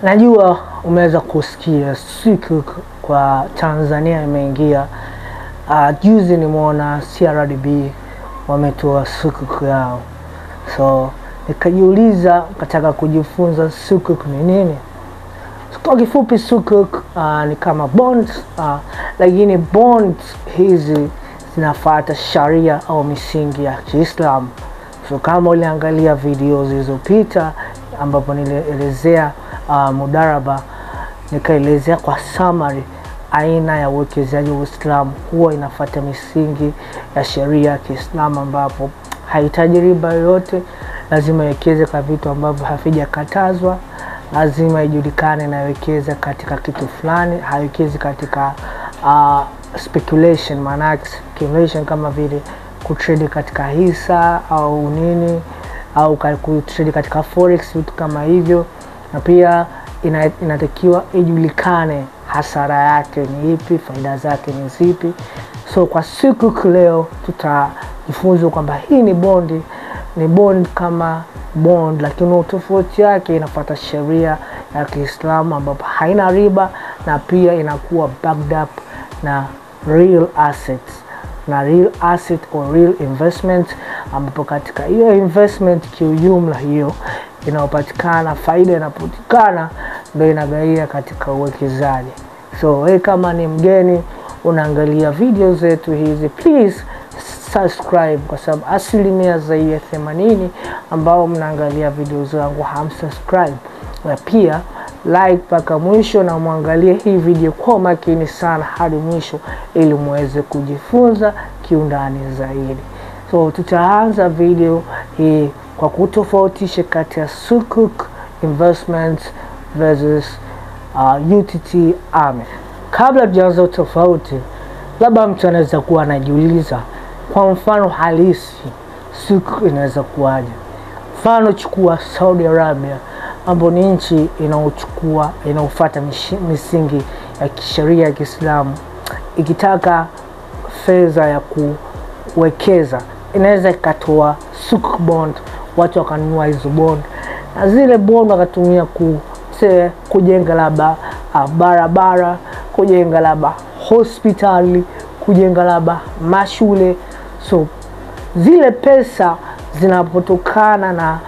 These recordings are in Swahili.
Najua umeweza kusikia sukuk kwa Tanzania imeingia. Juzi nimeona CRDB wametoa sukuk yao. So nikajiuliza kataka kujifunza sukuk ni nini. Kwa kifupi sukuk ni kama bonds, lakini bonds hizi zinafuata sharia au misingi ya Kiislamu. So kama uliangalia video zilizopita ambapo nilielezea mudaraba, nikaelezea kwa summary aina ya uwekezaji wa Uislamu huwa inafuata misingi ya sheria ya Kiislamu, ambapo haihitaji riba yoyote, lazima iwekeze kwa vitu ambavyo havijakatazwa, lazima ijulikane na wekeza katika kitu fulani, haiwekezi katika speculation. Maana speculation kama vile kutrade katika hisa au nini, au kutrade katika forex, vitu kama hivyo. Na pia inatakiwa ijulikane hasara yake ni ipi, faida zake ni zipi. So kwa siku leo tutajifunza kwamba hii ni bond, ni bond kama bond, lakini tofauti yake inafuata sheria ya Kiislamu ambapo haina riba, na pia inakuwa backed up na real assets, na real asset or real investment, ambapo katika hiyo investment kiujumla hiyo inayopatikana, faida inapatikana, ndio inagaia katika uwekezaji. So wewe kama ni mgeni unaangalia video zetu hizi, please subscribe, kwa sababu asilimia zaidi ya 80 ambao mnaangalia video zangu hamsubscribe. Na pia like mpaka mwisho na muangalie hii video kwa makini sana hadi mwisho ili muweze kujifunza kiundani zaidi. So tutaanza video hii kwa kutofautisha kati ya sukuk investments versus UTT AME. Kabla tujaanza tofauti, labda mtu anaweza kuwa anajiuliza, kwa mfano halisi sukuk inaweza kuwaje? Mfano chukua Saudi Arabia, ambapo ni nchi inaofuata misingi ya kisheria ya Kiislamu. Ikitaka fedha ya kuwekeza, inaweza ikatoa sukuk bond, watu wakanunua hizo bond, na zile bond wakatumia kujenga labda barabara, kujenga labda hospitali, kujenga labda mashule. So zile pesa zinapotokana na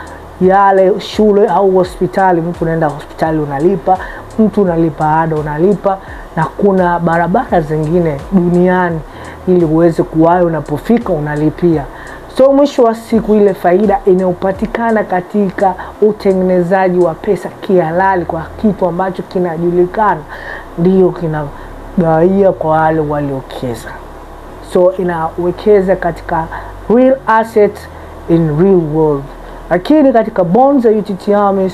yale shule au hospitali, mtu unaenda hospitali unalipa, mtu unalipa ada unalipa, na kuna barabara zingine duniani ili uweze kuwahi unapofika unalipia. So mwisho wa siku ile faida inayopatikana katika utengenezaji wa pesa kihalali kwa kitu ambacho kinajulikana, ndio kinagaia kwa wale waliokeza. So inawekeza katika real asset in real world. Lakini katika bonds za UTT AMEs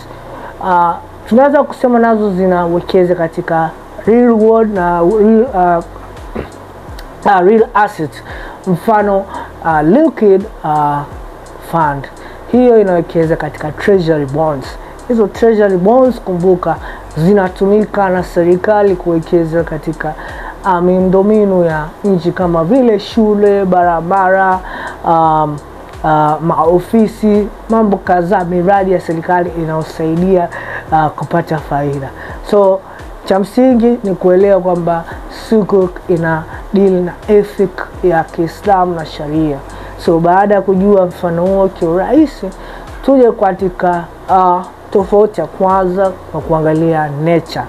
tunaweza kusema nazo zinawekeza katika real world na real assets. Mfano liquid fund, hiyo inawekeza katika treasury bonds. Hizo treasury bonds, kumbuka, zinatumika na serikali kuwekeza katika miundombinu ya nchi kama vile shule, barabara, maofisi, mambo kadhaa, miradi ya serikali inayosaidia kupata faida. So cha msingi ni kuelewa kwamba sukuk ina deal na ethic ya Kiislamu na sharia. So baada ya kujua mfano huo kiurahisi, tuje katika tofauti ya kwanza kwa kuangalia nature.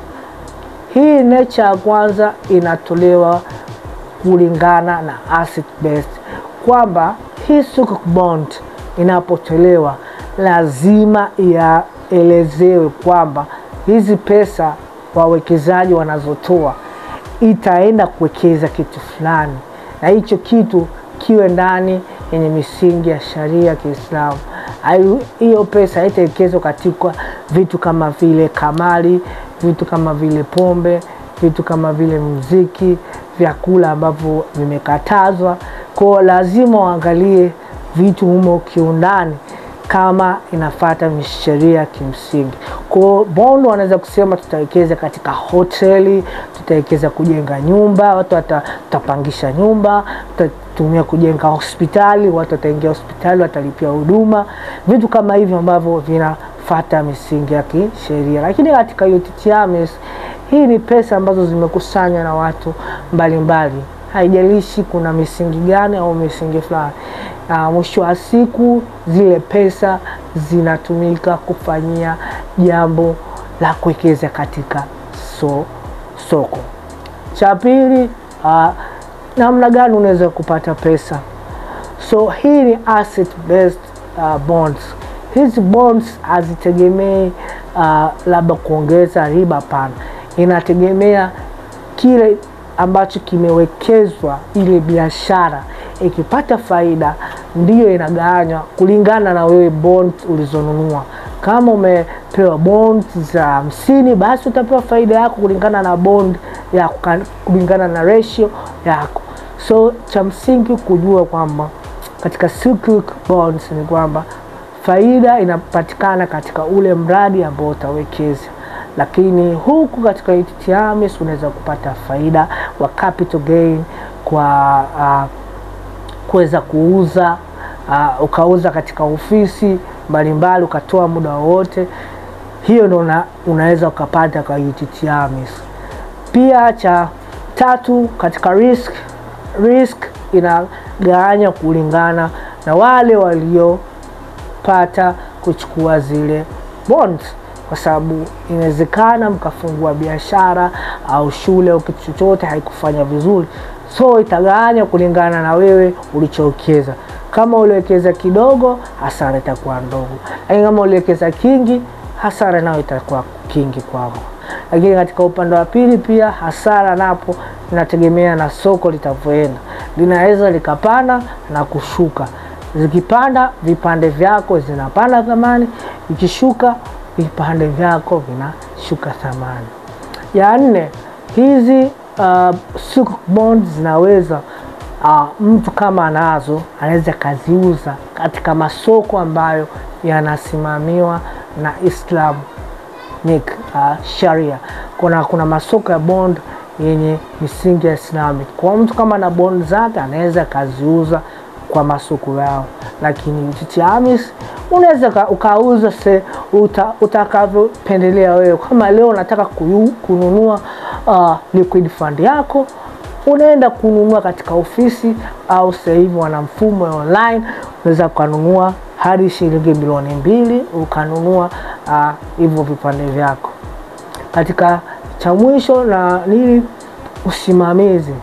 Hii nature ya kwanza inatolewa kulingana na asset based, kwamba hii sukuk bond inapotolewa lazima ielezewe kwamba hizi pesa wawekezaji wanazotoa itaenda kuwekeza kitu fulani, na hicho kitu kiwe ndani yenye misingi ya sharia ya Kiislamu. Hiyo pesa haitawekezwa katika vitu kama vile kamari, vitu kama vile pombe, vitu kama vile muziki, vyakula ambavyo vimekatazwa. Kwa lazima waangalie vitu humo kiundani kama inafuata sheria kimsingi. Kwa bond wanaweza kusema tutawekeza katika hoteli, tutawekeza kujenga nyumba, watu watapangisha nyumba, tutatumia kujenga hospitali, watu wataingia hospitali watalipia huduma, vitu kama hivyo ambavyo kufuata misingi ya kisheria. Lakini katika UTT AMIS, hii ni pesa ambazo zimekusanywa na watu mbalimbali. Haijalishi kuna misingi gani au misingi fulani. Mwisho wa siku zile pesa zinatumika kufanyia jambo la kuwekeza katika soko. Cha pili, namna gani unaweza kupata pesa? So hii ni asset based bonds. Hizi bonds hazitegemei labda kuongeza riba, pana. Inategemea kile ambacho kimewekezwa, ile biashara ikipata faida ndiyo inagawanywa kulingana na wewe bond ulizonunua. Kama umepewa bond za 50, basi utapewa faida yako kulingana na bond ya kulingana na ratio yako. So cha msingi kujua kwamba katika sukuk bonds ni kwamba faida inapatikana katika ule mradi ambao utawekeza. Lakini huku katika UTT AMIS unaweza kupata faida wa capital gain kwa kuweza kuuza, ukauza katika ofisi mbalimbali, ukatoa muda wote. Hiyo ndio unaweza ukapata kwa UTT AMIS. Pia cha tatu, katika risk inagawanya kulingana na wale waliopata kuchukua zile bonds, kwa sababu inawezekana mkafungua biashara au shule au kitu chochote haikufanya vizuri. So itagawanya kulingana na wewe ulichowekeza. Kama uliwekeza kidogo, hasara itakuwa ndogo. Lakini kama uliwekeza kingi, hasara nayo itakuwa kingi kwako. Lakini katika upande wa pili pia hasara napo inategemea na soko litavyoenda. Linaweza likapanda na kushuka. Zikipanda, vipande vyako zinapanda thamani. Ikishuka, vipande vyako vinashuka thamani. Ya nne, hizi sukuk bonds zinaweza mtu kama anazo anaweza kaziuza katika masoko ambayo yanasimamiwa na Islamic Sharia. Kuna masoko ya bond yenye misingi ya Islamic. Kwa mtu kama na bond zake anaweza kaziuza kwa masoko yao. Lakini UTT AMIS unaweza ukauza utakavyopendelea wewe. Kama leo unataka kununua liquid fund yako, unaenda kununua katika ofisi, au sasa hivi wana mfumo online, unaweza kununua hadi shilingi milioni 2 ukanunua hivyo vipande vyako. Katika cha mwisho na nini, usimamizi.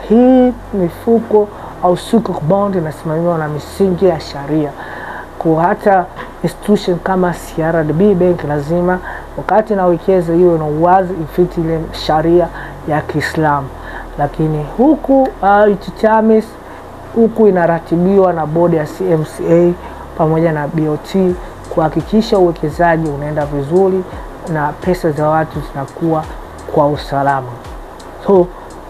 Hii mifuko au sukuk bond inasimamiwa na misingi ya sharia. Kwa hata institution kama CRDB Bank lazima wakati nawekeza hiyo na uwazi ifiti ile sharia ya Kiislamu. Lakini huku UTT AMIS huku inaratibiwa na bodi ya CMCA pamoja na BOT kuhakikisha uwekezaji unaenda vizuri na pesa za watu zinakuwa kwa usalama. So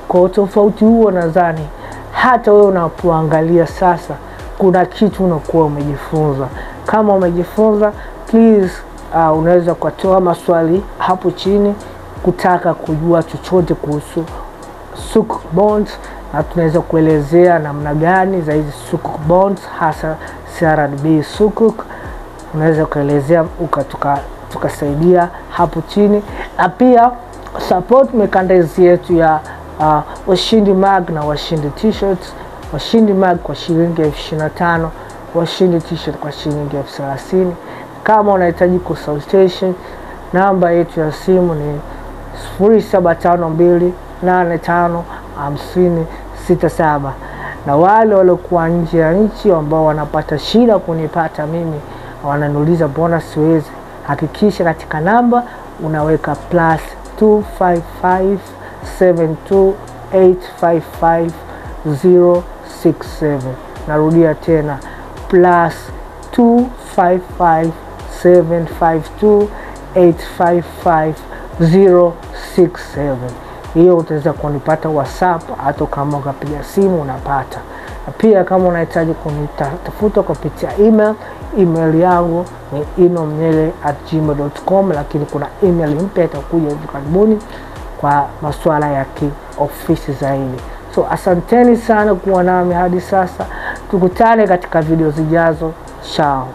kwa tofauti huo, nadhani hata wewe unapoangalia sasa kuna kitu unakuwa umejifunza. Kama umejifunza, please unaweza kutoa maswali hapo chini kutaka kujua chochote kuhusu sukuk bonds, na tunaweza kuelezea namna gani za hizi sukuk bonds, hasa CRDB sukuk. Unaweza kuelezea tukasaidia hapo chini. Na pia support mechanism yetu ya Washindi Mag na Washindi T-shirts. Washindi Mag kwa shilingi 25, Washindi T-shirt kwa shilingi 30. Kama unahitaji consultation, namba yetu ya simu ni 0752855067. Na wale waliokuwa nje ya nchi ambao wanapata shida kunipata mimi, wananiuliza mbona siwezi, hakikisha katika namba unaweka +25572855067. Narudia tena, +2557528555067. Hiyo utaweza kunipata WhatsApp, hata kama ukapiga simu unapata. Na pia kama unahitaji kunitafuta kupitia email yangu ni inomnyele@gmail.com, lakini kuna email mpya itakuja hivi karibuni kwa masuala ya kiofisi zaidi. So asanteni sana kuwa nami hadi sasa. Tukutane katika video zijazo. Ciao.